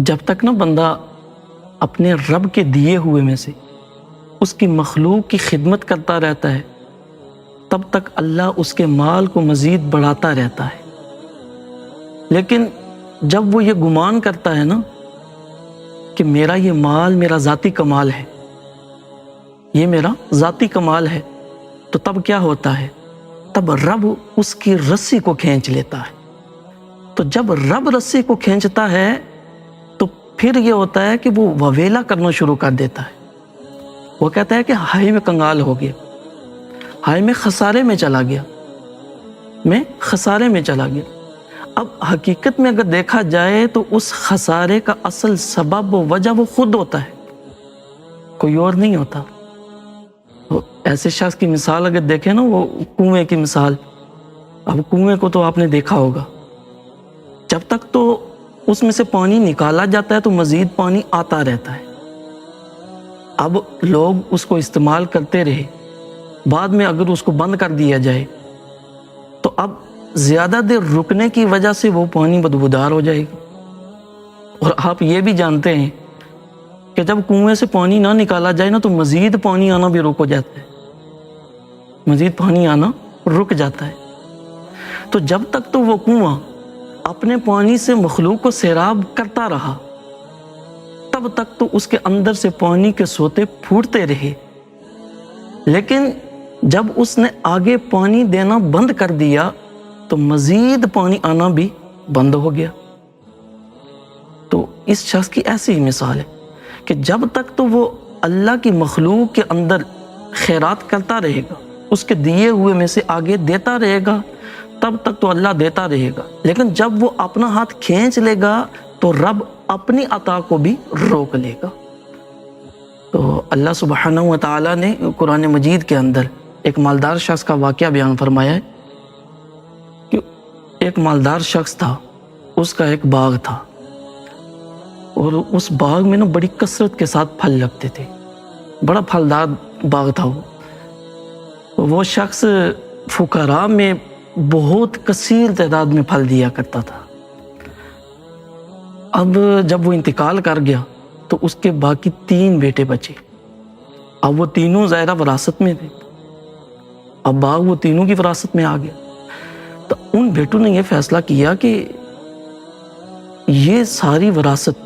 جب تک نا بندہ اپنے رب کے دیے ہوئے میں سے اس کی مخلوق کی خدمت کرتا رہتا ہے، تب تک اللہ اس کے مال کو مزید بڑھاتا رہتا ہے۔ لیکن جب وہ یہ گمان کرتا ہے نا کہ میرا یہ مال میرا ذاتی کمال ہے، یہ میرا ذاتی کمال ہے، تو تب کیا ہوتا ہے؟ تب رب اس کی رسی کو کھینچ لیتا ہے۔ تو جب رب رسی کو کھینچتا ہے تو پھر یہ ہوتا ہے کہ وہ وویلا کرنا شروع کر دیتا ہے۔ وہ کہتا ہے کہ ہائے میں کنگال ہو گیا، ہائے میں خسارے میں چلا گیا، میں خسارے میں چلا گیا۔ اب حقیقت میں اگر دیکھا جائے تو اس خسارے کا اصل سبب و وجہ وہ خود ہوتا ہے، کوئی اور نہیں ہوتا۔ ایسے شخص کی مثال اگر دیکھیں نا، وہ کنویں کی مثال، اب کنویں کو تو آپ نے دیکھا ہوگا، جب تک تو اس میں سے پانی نکالا جاتا ہے تو مزید پانی آتا رہتا ہے۔ اب لوگ اس کو استعمال کرتے رہے، بعد میں اگر اس کو بند کر دیا جائے تو اب زیادہ دیر رکنے کی وجہ سے وہ پانی بدبودار ہو جائے گا۔ اور آپ یہ بھی جانتے ہیں کہ جب کنویں سے پانی نہ نکالا جائے نا تو مزید پانی آنا بھی رک جاتا ہے، مزید پانی آنا رک جاتا ہے۔ تو جب تک تو وہ کنواں اپنے پانی سے مخلوق کو سیراب کرتا رہا، تب تک تو اس کے اندر سے پانی کے سوتے پھوٹتے رہے۔ لیکن جب اس نے آگے پانی دینا بند کر دیا تو مزید پانی آنا بھی بند ہو گیا۔ تو اس شخص کی ایسی ہی مثال ہے کہ جب تک تو وہ اللہ کی مخلوق کے اندر خیرات کرتا رہے گا، اس کے دیے ہوئے میں سے آگے دیتا رہے گا، تب تک تو اللہ دیتا رہے گا۔ لیکن جب وہ اپنا ہاتھ کھینچ لے گا تو رب اپنی عطا کو بھی روک لے گا۔ تو اللہ سبحانہ و تعالیٰ نے قرآن مجید کے اندر ایک مالدار شخص کا واقعہ بیان فرمایا ہے کہ ایک مالدار شخص تھا، اس کا ایک باغ تھا، اور اس باغ میں نا بڑی کثرت کے ساتھ پھل لگتے تھے، بڑا پھلدار باغ تھا وہ شخص فقراء میں بہت کثیر تعداد میں پھل دیا کرتا تھا۔ اب جب وہ انتقال کر گیا تو اس کے باقی 3 بیٹے بچے۔ اب وہ تینوں ظاہرہ وراثت میں تھے، اب باغ وہ تینوں کی وراثت میں آ گیا۔ تو ان بیٹوں نے یہ فیصلہ کیا کہ یہ ساری وراثت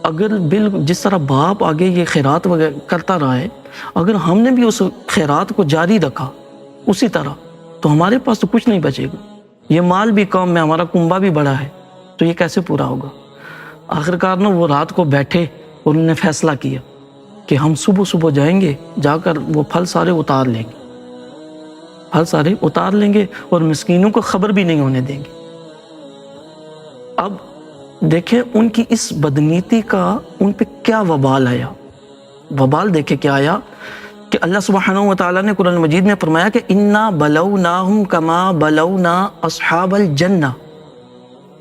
اگر جس طرح باپ آگے یہ خیرات وغیرہ کرتا رہا ہے، اگر ہم نے بھی اس خیرات کو جاری رکھا اسی طرح تو ہمارے پاس تو کچھ نہیں بچے گا، یہ مال بھی کم ہے، ہمارا کنبہ بھی بڑا ہے، تو یہ کیسے پورا ہوگا؟ آخرکار نا وہ رات کو بیٹھے اور انہوں نے فیصلہ کیا کہ ہم صبح صبح جائیں گے، جا کر وہ پھل سارے اتار لیں گے، پھل سارے اتار لیں گے اور مسکینوں کو خبر بھی نہیں ہونے دیں گے۔ اب دیکھیں ان کی اس بدنیتی کا ان پہ کیا وبال آیا۔ وبال دیکھیں کیا آیا کہ اللہ سبحانہ و تعالیٰ نے قرآن مجید میں فرمایا کہ اِنَّا بَلَوْنَاهُمْ كَمَا بَلَوْنَا أَصْحَابَ الْجَنَّةِ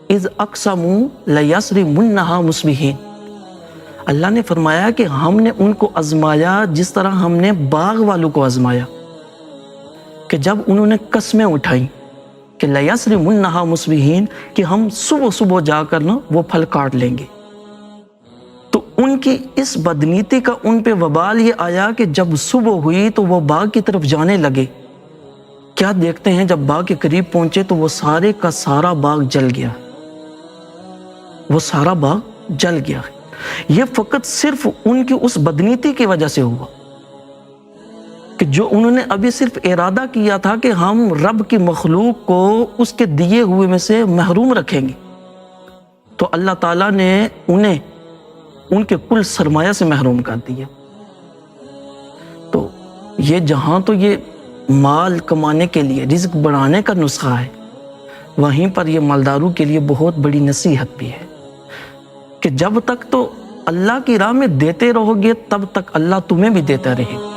اِذْ أَقْسَمُوا لَيَصْرِمُنَّهَا مُصْبِحِينَ۔ اللہ نے فرمایا کہ ہم نے ان کو آزمایا جس طرح ہم نے باغ والوں کو آزمایا، کہ جب انہوں نے قسمیں اٹھائیں کہ لَيَصْرِمُنَّهَا مُصْبِحِينَ کہ ہم صبح صبح جا کر نا وہ پھل کاٹ لیں گے، تو ان کی اس بدنیتی کا ان پہ وبال یہ آیا کہ جب صبح ہوئی تو وہ باغ کی طرف جانے لگے، کیا دیکھتے ہیں جب باغ کے قریب پہنچے تو وہ سارے کا سارا باغ جل گیا، وہ سارا باغ جل گیا۔ یہ فقط صرف ان کی اس بدنیتی کی وجہ سے ہوا کہ جو انہوں نے ابھی صرف ارادہ کیا تھا کہ ہم رب کی مخلوق کو اس کے دیے ہوئے میں سے محروم رکھیں گے، تو اللہ تعالیٰ نے انہیں ان کے کل سرمایہ سے محروم کر دیا۔ تو یہ جہاں تو یہ مال کمانے کے لیے رزق بڑھانے کا نسخہ ہے، وہیں پر یہ مالداروں کے لیے بہت بڑی نصیحت بھی ہے کہ جب تک تو اللہ کی راہ میں دیتے رہو گے تب تک اللہ تمہیں بھی دیتا رہے گا۔